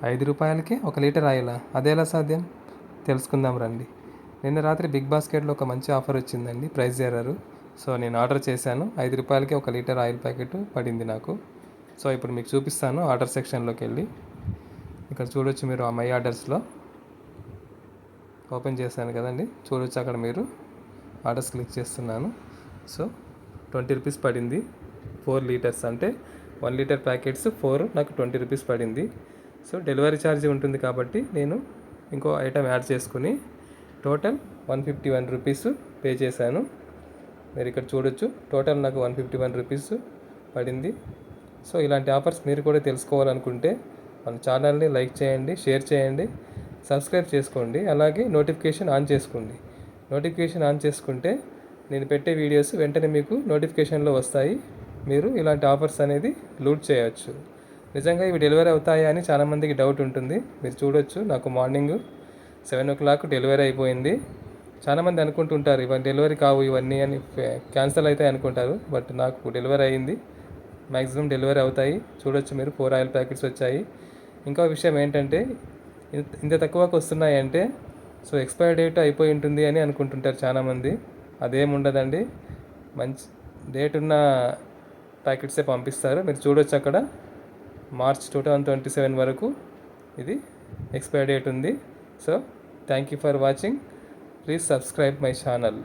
రూ. 5కే 1 లీటర్ ఆయిలా? అదెలా సాధ్యం? తెలుసుకుందాం రండి. నిన్న రాత్రి బిగ్ బాస్కెట్‌లో ఒక మంచి ఆఫర్ వచ్చిందండి, ప్రైస్ ఎర్రర్. సో నేను ఆర్డర్ చేశాను. రూ. 5కే 1 లీటర్ ఆయిల్ ప్యాకెట్ పడింది నాకు. సో ఇప్పుడు మీకు చూపిస్తాను. ఆర్డర్ సెక్షన్లోకి వెళ్ళి ఇక్కడ చూడొచ్చు మీరు. ఆ మై ఆర్డర్స్లో ఓపెన్ చేశాను కదండి, చూడొచ్చు అక్కడ మీరు. ఆర్డర్స్ క్లిక్ చేస్తున్నాను. సో రూ. 20 పడింది. 4 లీటర్స్ అంటే 1 లీటర్ ప్యాకెట్స్ 4 నాకు రూ. 20 పడింది. సో డెలివరీ ఛార్జ్ ఉంటుంది కాబట్టి నేను ఇంకో ఐటమ్ యాడ్ చేసుకుని టోటల్ రూ. 151 పే చేశాను. మీరు ఇక్కడ చూడొచ్చు, టోటల్ నాకు రూ. 151 పడింది. సో ఇలాంటి ఆఫర్స్ మీరు కూడా తెలుసుకోవాలనుకుంటే మన ఛానల్ని లైక్ చేయండి, షేర్ చేయండి, సబ్స్క్రైబ్ చేసుకోండి. అలాగే నోటిఫికేషన్ ఆన్ చేసుకోండి. నోటిఫికేషన్ ఆన్ చేసుకుంటే నేను పెట్టే వీడియోస్ వెంటనే మీకు నోటిఫికేషన్లో వస్తాయి. మీరు ఇలాంటి ఆఫర్స్ అనేది లూట్ చేయవచ్చు. నిజంగా ఇవి డెలివరీ అవుతాయా అని చాలామందికి డౌట్ ఉంటుంది. మీరు చూడొచ్చు, నాకు మార్నింగ్ 7 o'clock డెలివరీ అయిపోయింది. చాలామంది అనుకుంటుంటారు ఇవన్నీ డెలివరీ కావు ఇవన్నీ అని, క్యాన్సిల్ అవుతాయి అనుకుంటారు. బట్ నాకు డెలివరీ అయ్యింది. మ్యాక్సిమం డెలివరీ అవుతాయి. చూడొచ్చు మీరు, 4 ఆయిల్ ప్యాకెట్స్ వచ్చాయి. ఇంకో విషయం ఏంటంటే ఇంత తక్కువకు వస్తున్నాయి అంటే సో ఎక్స్పైరీ డేట్ అయిపోయి ఉంటుంది అని అనుకుంటుంటారు చాలామంది. అదేముండదండి, మంచి డేట్ ఉన్న ప్యాకెట్సే పంపిస్తారు. మీరు చూడొచ్చు అక్కడ మార్చ్ 2027 వరకు ఇది ఎక్స్పైరీ డేట్ ఉంది. So thank you for watching. Please subscribe my channel.